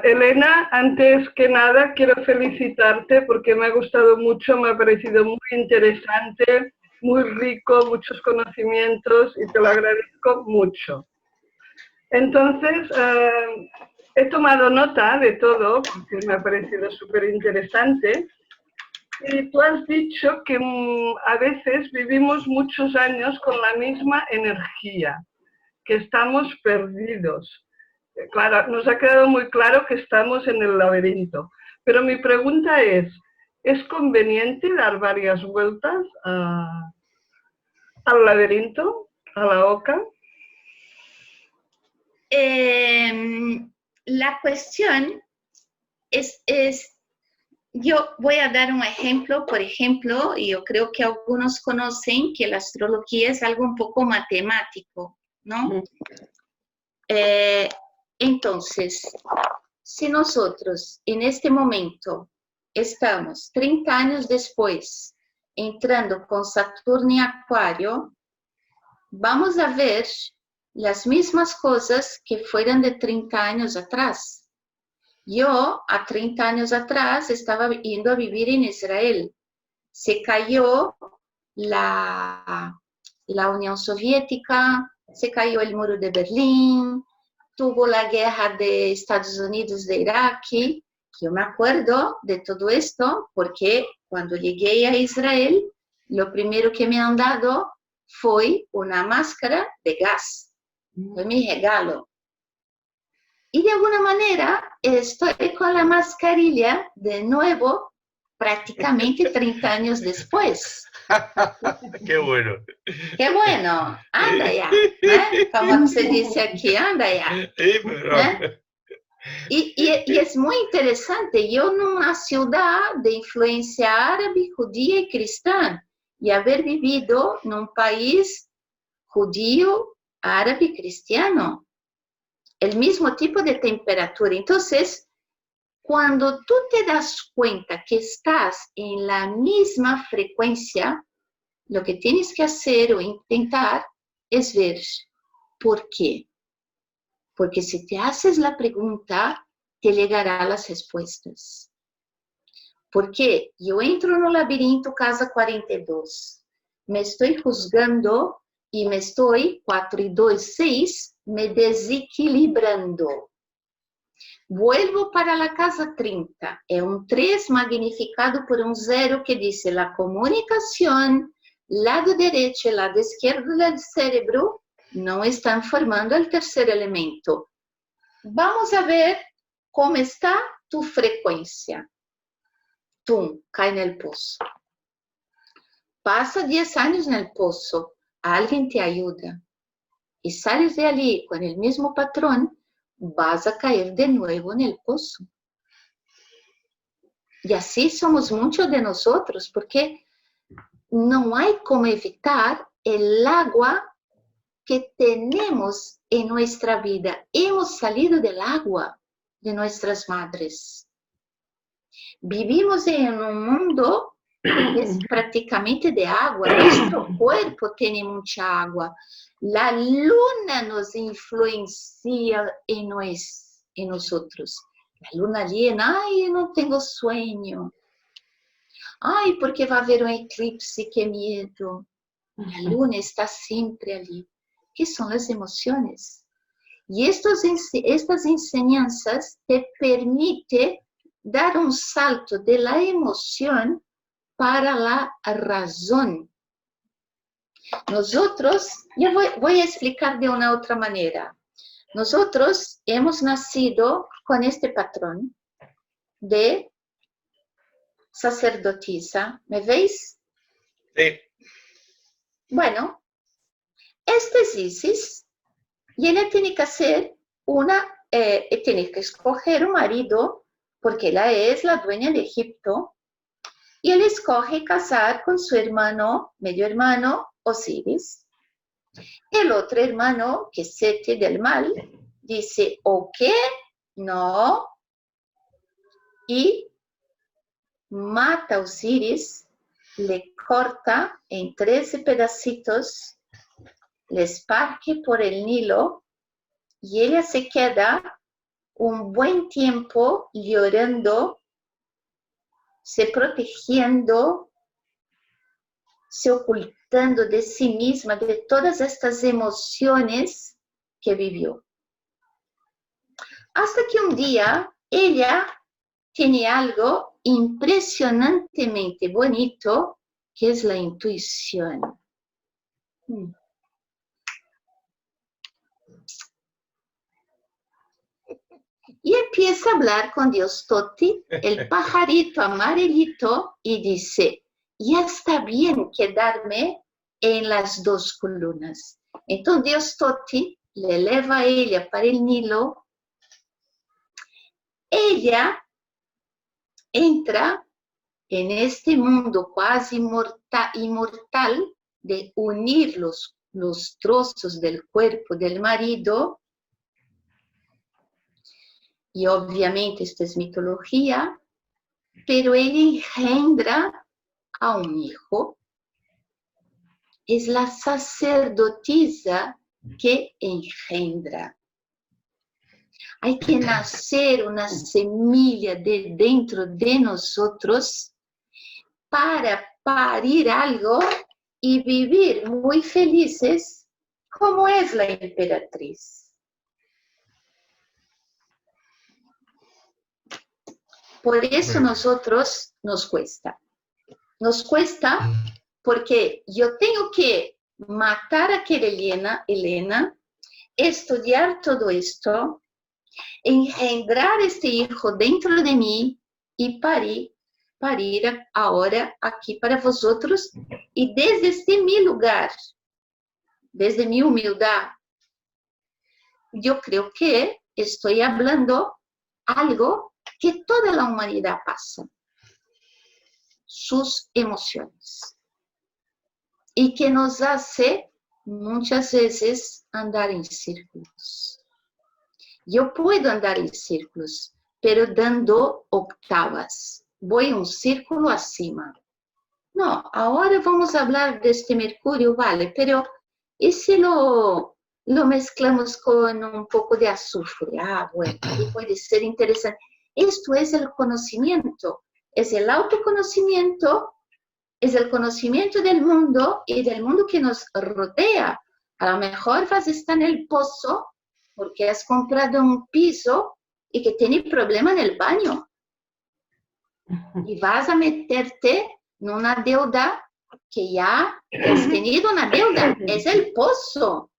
Elena, antes que nada quiero felicitarte porque me ha gustado mucho, me ha parecido muy interesante, muy rico, muchos conocimientos y te lo agradezco mucho. Entonces, he tomado nota de todo porque me ha parecido súper interesante. Y tú has dicho que a veces vivimos muchos años con la misma energía, que estamos perdidos. Claro, nos ha quedado muy claro que estamos en el laberinto. Pero mi pregunta ¿es conveniente dar varias vueltas al laberinto? a la OCA? La cuestión es, yo voy a dar un ejemplo, por ejemplo, y yo creo que algunos conocen que la astrología es algo un poco matemático, ¿no? Entonces, si nosotros en este momento estamos 30 años después entrando con Saturno y Acuario, vamos a ver las mismas cosas que fueron de 30 años atrás. Yo, a 30 años atrás, estaba yendo a vivir en Israel. Se cayó la Unión Soviética, se cayó el muro de Berlín, tuvo la guerra de Estados Unidos de Irak. Yo me acuerdo de todo esto porque cuando llegué a Israel, lo primero que me han dado fue una máscara de gas. Fue mi regalo. Y de alguna manera estoy con la mascarilla de nuevo prácticamente 30 años después. Qué bueno. ¡Qué bueno! ¡Anda ya! Como se dice aquí, anda ya. Y es muy interesante. Yo en una ciudad de influencia árabe, judía y cristiana, y haber vivido en un país judío, árabe y cristiano. El mismo tipo de temperatura. Entonces, cuando tú te das cuenta que estás en la misma frecuencia, lo que tienes que hacer o intentar es ver por qué. Porque si te haces la pregunta, te llegarán las respuestas. ¿Por qué? Yo entro en un laberinto casa 42, me estoy juzgando y me estoy, 4 y 2, 6, me desequilibrando. Vuelvo para la casa 30, es un 3 magnificado por un 0 que dice la comunicación, lado derecho y lado izquierdo del cerebro no están formando el tercer elemento. Vamos a ver cómo está tu frecuencia. Tú, cae en el pozo. Pasa 10 años en el pozo, alguien te ayuda y sales de allí con el mismo patrón, vas a caer de nuevo en el pozo. Y así somos muchos de nosotros, porque no hay como evitar el agua que tenemos en nuestra vida. Hemos salido del agua de nuestras madres. Vivimos en un mundo que es prácticamente de agua. Nuestro cuerpo tiene mucha agua. La luna nos influencia en nosotros. La luna llena, ay, no tengo sueño. Ay, porque va a haber un eclipse, qué miedo. La luna está siempre allí. ¿Qué son las emociones? Y estas enseñanzas te permiten dar un salto de la emoción para la razón. Nosotros, yo voy a explicar de una otra manera. Nosotros hemos nacido con este patrón de sacerdotisa. ¿Me veis? Sí. Bueno, este es Isis y ella tiene que hacer tiene que escoger un marido porque ella es la dueña de Egipto. Y él escoge casar con su hermano, medio hermano, Osiris. El otro hermano, que es Seti del mal, dice, ok, no, y mata a Osiris, le corta en 13 pedacitos, le esparce por el Nilo, y ella se queda un buen tiempo llorando, se protegiendo, se ocultando de sí misma, de todas estas emociones que vivió. Hasta que un día ella tiene algo impresionantemente bonito, que es la intuición. Y empieza a hablar con Dios Toti, el pajarito amarillito, y dice, ya está bien quedarme en las 2 columnas. Então Deus Toti le leva a ella para el Nilo. Ella entra en este mundo quase inmortal de unir los trozos del cuerpo del marido. Y obviamente esto es mitología, pero ella engendra a un hijo. Es la sacerdotisa que engendra. Hay que nacer una semilla de dentro de nosotros para parir algo y vivir muy felices como es la emperatriz. Por eso nosotros nos cuesta. Nos cuesta porque yo tengo que matar a aquella Elena, estudiar todo esto, engendrar este hijo dentro de mí y parir ahora aquí para vosotros. Y desde este mi lugar, desde mi humildad, yo creo que estoy hablando algo que toda la humanidad pasa, sus emociones, y que nos hace muchas veces andar en círculos. Yo puedo andar en círculos, pero dando octavas. Voy un círculo acima. No, ahora vamos a hablar de este Mercurio, vale, pero ¿y si lo mezclamos con un poco de azufre? Ah, bueno, puede ser interesante. Esto es el conocimiento, es el autoconocimiento, es el conocimiento del mundo y del mundo que nos rodea. A lo mejor vas a estar en el pozo porque has comprado un piso y que tiene problema en el baño. Y vas a meterte en una deuda que ya has tenido una deuda. Es el pozo.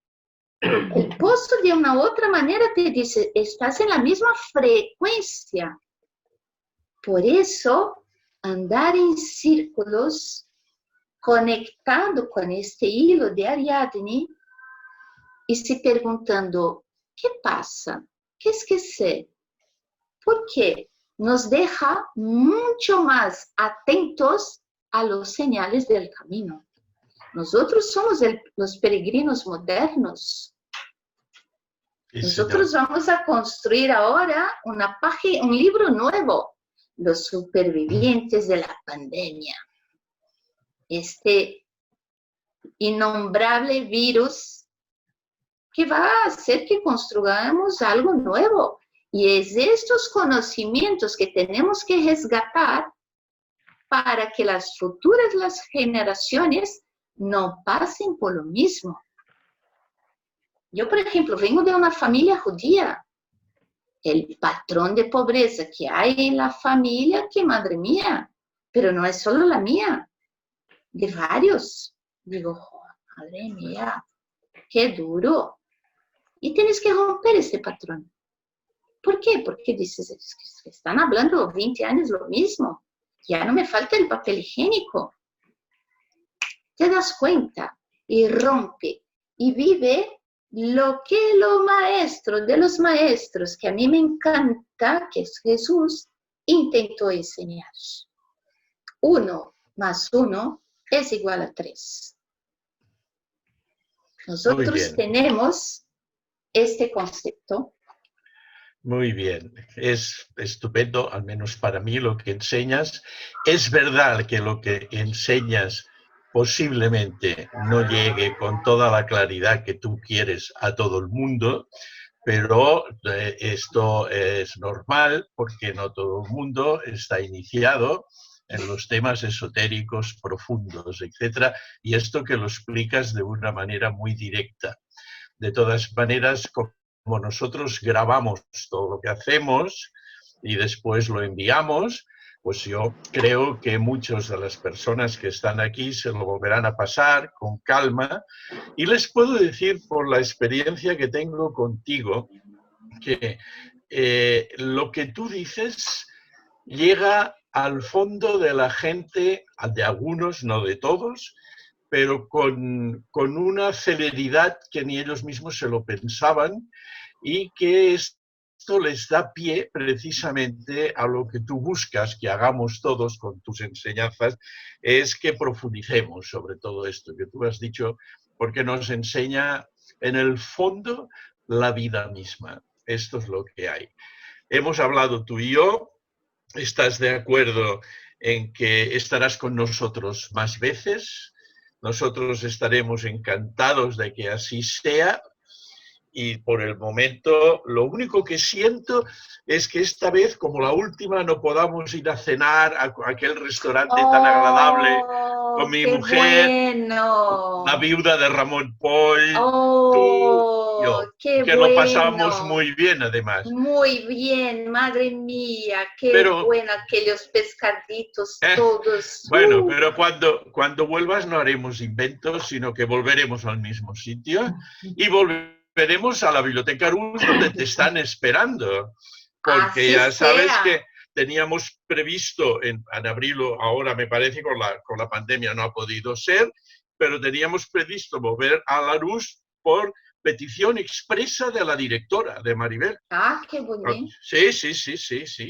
El pozo de una u otra manera te dice, estás en la misma frecuencia. Por eso, andar en círculos, conectando con este hilo de Ariadne y se preguntando, ¿qué pasa? ¿Qué es que sé? ¿Por qué? Nos deja mucho más atentos a los señales del camino. Nosotros somos los peregrinos modernos. Nosotros vamos a construir ahora un libro nuevo, Los supervivientes de la pandemia. Este innombrable virus que va a hacer que construyamos algo nuevo. Y es estos conocimientos que tenemos que resgatar para que las generaciones no pasen por lo mismo. Yo, por ejemplo, vengo de una familia judía. El patrón de pobreza que hay en la familia, que madre mía, pero no es solo la mía, de varios. Digo, madre mía, qué duro. Y tienes que romper este patrón. ¿Por qué? Porque dices, es que están hablando 20 años lo mismo. Ya no me falta el papel higiénico. Te das cuenta y rompe y vive lo que lo maestro de los maestros, que a mí me encanta, que es Jesús, intentó enseñar. 1 más 1 es igual a 3. Nosotros tenemos este concepto. Muy bien, es estupendo, al menos para mí, lo que enseñas. Es verdad que lo que enseñas posiblemente no llegue con toda la claridad que tú quieres a todo el mundo, pero esto es normal porque no todo el mundo está iniciado en los temas esotéricos profundos, etc. Y esto que lo explicas de una manera muy directa. De todas maneras, como nosotros grabamos todo lo que hacemos y después lo enviamos, pues yo creo que muchas de las personas que están aquí se lo volverán a pasar con calma. Y les puedo decir, por la experiencia que tengo contigo, que lo que tú dices llega al fondo de la gente, de algunos, no de todos, pero con una celeridad que ni ellos mismos se lo pensaban y que esto les da pie precisamente a lo que tú buscas que hagamos todos con tus enseñanzas, es que profundicemos sobre todo esto que tú has dicho, porque nos enseña en el fondo la vida misma. Esto es lo que hay. Hemos hablado tú y yo, ¿estás de acuerdo en que estarás con nosotros más veces? Nosotros estaremos encantados de que así sea. Y por el momento, lo único que siento es que esta vez, como la última, no podamos ir a cenar a aquel restaurante tan agradable con mi mujer, bueno. la viuda de Ramón Poll, tú, yo, qué que bueno. lo pasamos muy bien además. Muy bien, madre mía, qué Pero, bueno aquellos pescaditos todos. Bueno, pero cuando vuelvas no haremos inventos, sino que volveremos al mismo sitio y volveremos a la Biblioteca Rus donde te están esperando. Porque Así ya sabes sea. que teníamos previsto en abril, ahora me parece con la pandemia no ha podido ser, pero teníamos previsto volver a la Rus por petición expresa de la directora, de Maribel. Ah, qué bonito. Sí,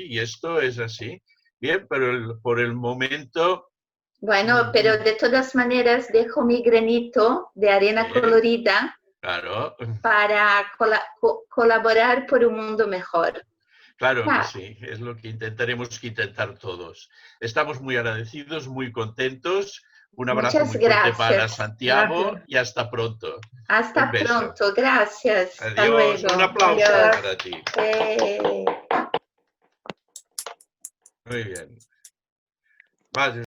y esto es así. Bien, pero por el momento... Bueno, pero de todas maneras dejo mi granito de arena colorida claro. para colaborar por un mundo mejor. Claro que sí, es lo que intentaremos intentar todos. Estamos muy agradecidos, muy contentos. Un abrazo Muchas muy fuerte gracias. para Santiago Gracias. y hasta pronto. Hasta Un beso. pronto, gracias. Hasta Adiós, luego. un aplauso Adiós. para ti. Muy bien. Vale.